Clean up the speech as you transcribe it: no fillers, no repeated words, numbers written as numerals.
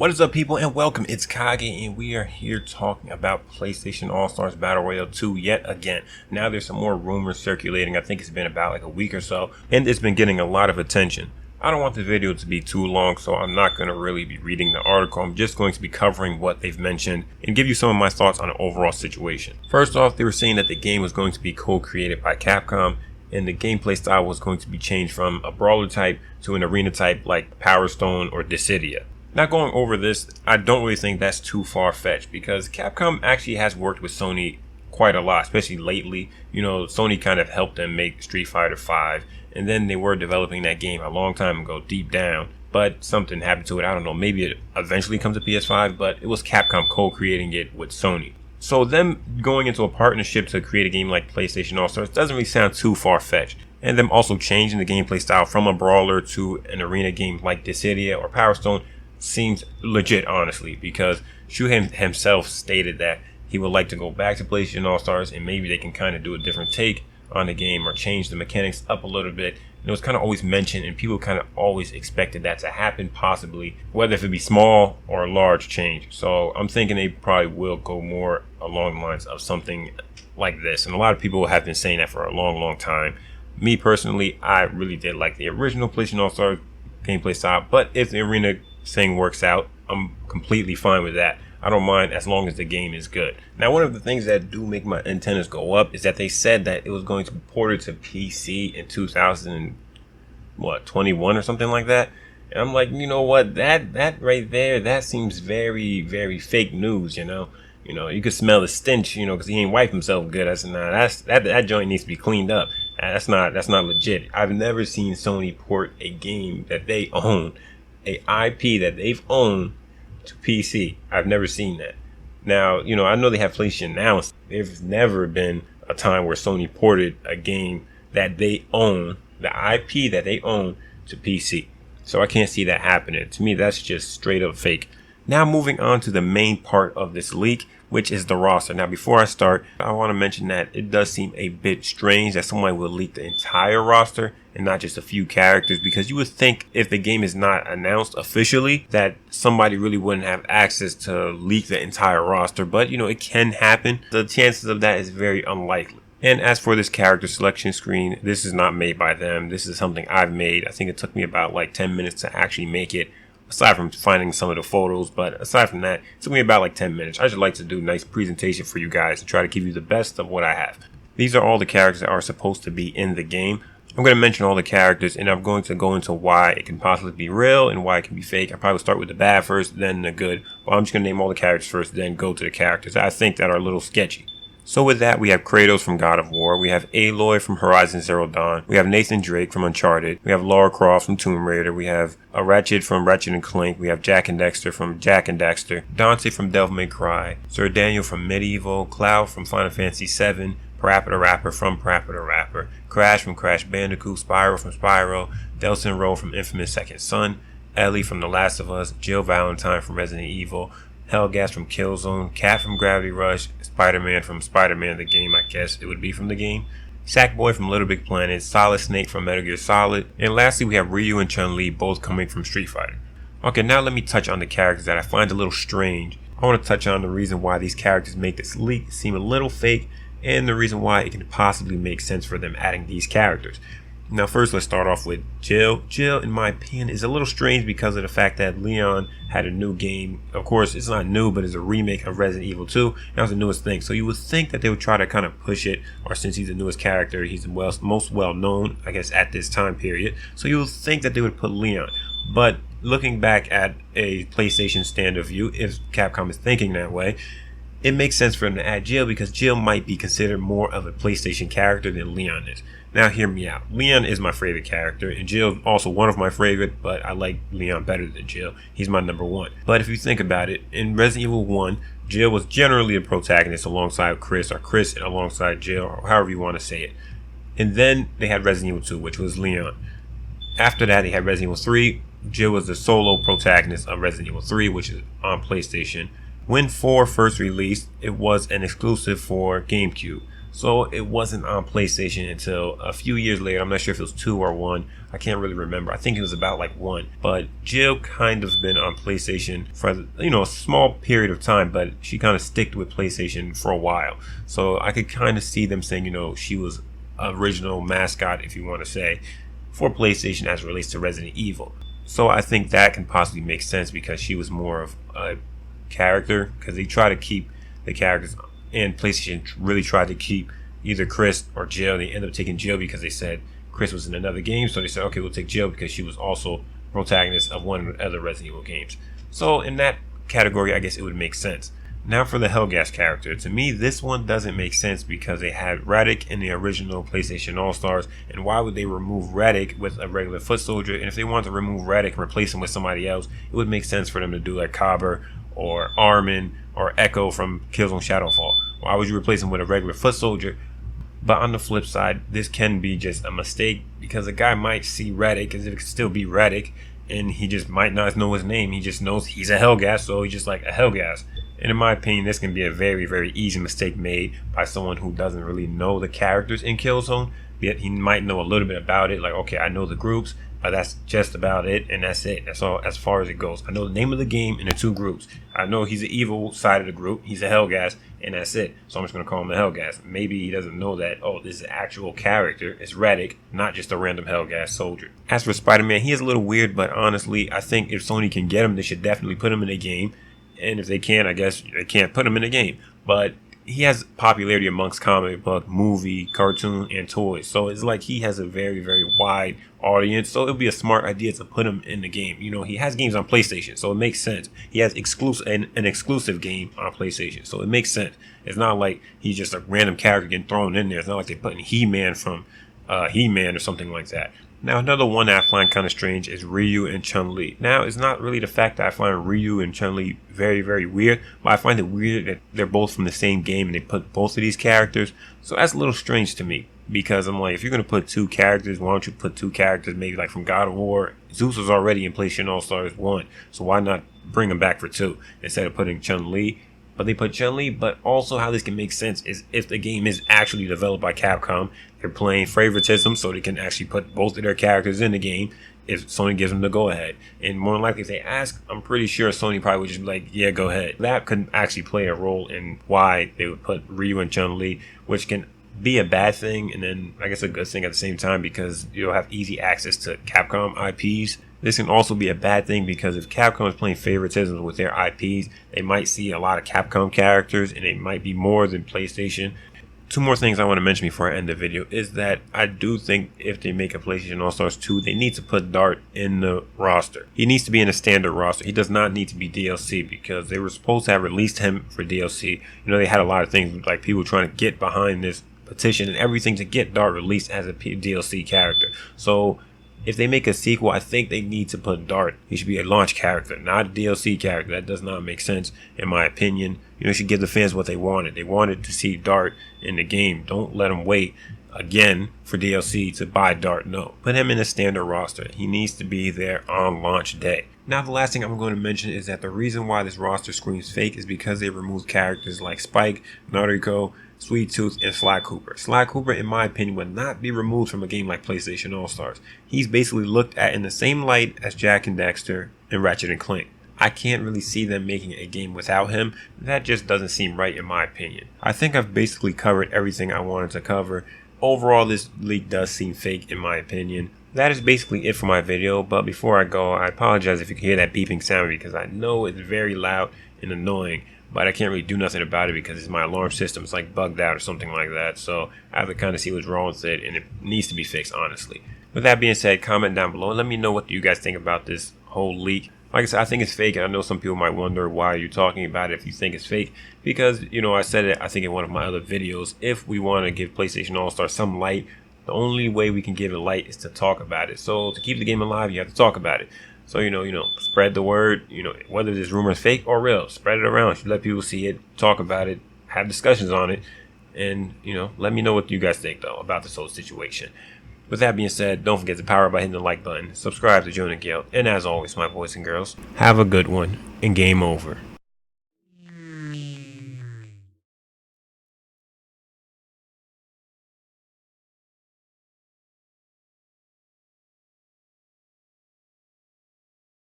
What is up, people, and welcome. It's Kage, and we are here talking about PlayStation All-Stars Battle Royale 2 yet again. Now there's some more rumors circulating. I think it's been about like a week or so, and it's been getting a lot of attention. I don't want the video to be too long, so I'm not going to really be reading the article. I'm just going to be covering what they've mentioned and give you some of my thoughts on the overall situation. First off, they were saying that the game was going to be co-created by Capcom, and the gameplay style was going to be changed from a brawler type to an arena type like Power Stone or Dissidia. Now, going over this, I don't really think that's too far-fetched because Capcom actually has worked with Sony quite a lot, especially lately. You know, Sony kind of helped them make Street Fighter V, and then they were developing that game a long time ago, deep down, but something happened to it. I don't know, maybe it eventually comes to PS5, but it was Capcom co-creating it with Sony. So them going into a partnership to create a game like PlayStation All-Stars doesn't really sound too far-fetched. And them also changing the gameplay style from a brawler to an arena game like Dissidia or Power Stone seems legit, honestly, because Shu himself stated that he would like to go back to PlayStation All-Stars and maybe they can kind of do a different take on the game or change the mechanics up a little bit. And it was kind of always mentioned, and people kind of always expected that to happen, possibly, whether if it be small or a large change. So I'm thinking they probably will go more along the lines of something like this. And a lot of people have been saying that for a long time. Me personally, I really did like the original PlayStation All-Stars gameplay style, but if the arena thing works out, I'm completely fine with that. I don't mind as long as the game is good. Now, one of the things that do make my antennas go up is that they said that it was going to be ported to PC in 2021 or something like that. And I'm like, you know what, that right there, that seems very fake news. You know, you could smell the stench, because he ain't wiped himself good. That joint needs to be cleaned up. That's not legit. I've never seen Sony port a game that they own, a IP that they've owned, to PC. I've never seen that. Now, I know they have PlayStation Now. There's never been a time where Sony ported a game that they own, the IP that they own, to PC. So I can't see that happening. To me, that's just straight up fake. Now, moving on to the main part of this leak, which is the roster. Now, before I start, I want to mention that it does seem a bit strange that someone will leak the entire roster and not just a few characters, because you would think if the game is not announced officially that somebody really wouldn't have access to leak the entire roster. But, it can happen. The chances of that is very unlikely. And as for this character selection screen, this is not made by them. This is something I've made. I think it took me about like 10 minutes to actually make it, aside from finding some of the photos. But aside from that, it took me about like 10 minutes. I just like to do a nice presentation for you guys and try to give you the best of what I have. These are all the characters that are supposed to be in the game. I'm going to mention all the characters, and I'm going to go into why it can possibly be real and why it can be fake. I probably start with the bad first, then the good. Well, I'm just going to name all the characters first, then go to the characters I think that are a little sketchy. So with that, we have Kratos from God of War, we have Aloy from Horizon Zero Dawn, we have Nathan Drake from Uncharted, we have Lara Croft from Tomb Raider, we have Ratchet from Ratchet and Clank, we have Jak and Daxter from Jak and Daxter, Dante from Devil May Cry, Sir Daniel from Medieval, Cloud from Final Fantasy VII, Parappa the Rapper from Parappa the Rapper, Crash from Crash Bandicoot, Spyro from Spyro, Delsin Rowe from Infamous Second Son, Ellie from The Last of Us, Jill Valentine from Resident Evil, Helghast from Killzone, Cat from Gravity Rush, Spider-Man from Spider-Man the game, I guess it would be from the game, Sackboy from Little Big Planet, Solid Snake from Metal Gear Solid, and lastly we have Ryu and Chun-Li, both coming from Street Fighter. Okay, now let me touch on the characters that I find a little strange. I want to touch on the reason why these characters make this leak seem a little fake, and the reason why it can possibly make sense for them adding these characters. Now, first, let's start off with Jill. Jill, in my opinion, is a little strange because of the fact that Leon had a new game. Of course, it's not new, but it's a remake of Resident Evil 2. That was the newest thing. So you would think that they would try to kind of push it, or since he's the newest character, he's the most well-known, I guess, at this time period. So you would think that they would put Leon. But looking back at a PlayStation standard view, if Capcom is thinking that way, it makes sense for them to add Jill because Jill might be considered more of a PlayStation character than Leon is. Now, hear me out. Leon is my favorite character, and Jill also one of my favorite, but I like Leon better than Jill. He's my number one. But if you think about it, in Resident Evil 1, Jill was generally a protagonist alongside Chris, or Chris alongside Jill, or however you want to say it. And then they had Resident Evil 2, which was Leon. After that, they had Resident Evil 3. Jill was the solo protagonist of Resident Evil 3, which is on PlayStation. When 4 first released, it was an exclusive for GameCube. So it wasn't on PlayStation until a few years later. I'm not sure if it was 2 or 1. I can't really remember. I think it was about like 1. But Jill kind of been on PlayStation for, a small period of time, but she kind of sticked with PlayStation for a while. So I could kind of see them saying, she was original mascot, if you want to say, for PlayStation as it relates to Resident Evil. So I think that can possibly make sense because she was more of a character, because they try to keep the characters, and PlayStation really tried to keep either Chris or Jill. They ended up taking Jill because they said Chris was in another game, so they said, okay, we'll take Jill because she was also protagonist of one of the other Resident Evil games. So in that category, I guess it would make sense. Now for the Helghast character. To me, this one doesn't make sense because they had Radic in the original PlayStation All-Stars, and why would they remove Radic with a regular foot soldier? And if they wanted to remove Radic and replace him with somebody else, it would make sense for them to do like Cobber or Armin or Echo from Killzone Shadowfall. Why would you replace him with a regular foot soldier? But on the flip side, this can be just a mistake because a guy might see Radic as if it could still be Radic, and he just might not know his name. He just knows he's a Helghast, so he's just like a Helghast. And in my opinion, this can be a very, very easy mistake made by someone who doesn't really know the characters in Killzone. Yet he might know a little bit about it, like, okay, I know the groups, but that's just about it, and that's it. That's all as far as it goes. I know the name of the game and the 2 groups. I know he's the evil side of the group. He's a Helghast, and that's it. So I'm just going to call him the Helghast. Maybe he doesn't know that, oh, this is an actual character. It's Radic, not just a random Helghast soldier. As for Spider-Man, he is a little weird, but honestly, I think if Sony can get him, they should definitely put him in the game. And if they can't, I guess they can't put him in the game. But he has popularity amongst comic book, movie, cartoon, and toys. So it's like he has a very, very wide audience. So it would be a smart idea to put him in the game. He has games on PlayStation, so it makes sense. He has an exclusive game on PlayStation, so it makes sense. It's not like he's just a random character getting thrown in there. It's not like they're putting He-Man from He-Man or something like that. Now, another one that I find kind of strange is Ryu and Chun-Li. Now, it's not really the fact that I find Ryu and Chun-Li very, very weird, but I find it weird that they're both from the same game and they put both of these characters. So that's a little strange to me, because I'm like, if you're going to put 2 characters, why don't you put 2 characters maybe like from God of War? Zeus was already in PlayStation All-Stars 1, so why not bring him back for 2 instead of putting Chun-Li? But they put Chun-Li, but also how this can make sense is if the game is actually developed by Capcom, they're playing favoritism, so they can actually put both of their characters in the game if Sony gives them the go-ahead. And more than likely, if they ask, I'm pretty sure Sony probably would just be like, yeah, go ahead. That could actually play a role in why they would put Ryu and Chun-Li, which can be a bad thing and then I guess a good thing at the same time, because you'll have easy access to Capcom IPs. This can also be a bad thing because if Capcom is playing favoritism with their IPs, they might see a lot of Capcom characters and it might be more than PlayStation. 2 more things I want to mention before I end the video is that I do think if they make a PlayStation All-Stars 2, they need to put Dart in the roster. He needs to be in a standard roster. He does not need to be DLC, because they were supposed to have released him for DLC. They had a lot of things like people trying to get behind this petition and everything to get Dart released as a DLC character. So if they make a sequel, I think they need to put Dart. He should be a launch character, not a DLC character. That does not make sense, in my opinion. You should give the fans what they wanted. They wanted to see Dart in the game. Don't let them wait again for DLC to buy Dart. No, put him in a standard roster. He needs to be there on launch day. Now, the last thing I'm going to mention is that the reason why this roster screams fake is because they removed characters like Spike, Naruto, Sweet Tooth, and Sly Cooper. Sly Cooper, in my opinion, would not be removed from a game like PlayStation All-Stars. He's basically looked at in the same light as Jak and Daxter and Ratchet and Clank. I can't really see them making a game without him. That just doesn't seem right, in my opinion. I think I've basically covered everything I wanted to cover. Overall, this leak does seem fake, in my opinion. That is basically it for my video, but before I go, I apologize if you can hear that beeping sound, because I know it's very loud and annoying, but I can't really do nothing about it because it's my alarm system. It's like bugged out or something like that, so I have to kind of see what's wrong with it, and it needs to be fixed, honestly. With that being said, comment down below and let me know what you guys think about this whole leak. Like I said, I think it's fake, and I know some people might wonder why you're talking about it if you think it's fake. Because, I said it, I think, in one of my other videos. If we want to give PlayStation All-Star some light, the only way we can give it light is to talk about it. So to keep the game alive, you have to talk about it. So, spread the word, whether this rumor is fake or real, spread it around. Let people see it, talk about it, have discussions on it. And, let me know what you guys think, though, about this whole situation. With that being said, don't forget to power up by hitting the like button, subscribe to join the guild, and as always, my boys and girls, have a good one, and game over.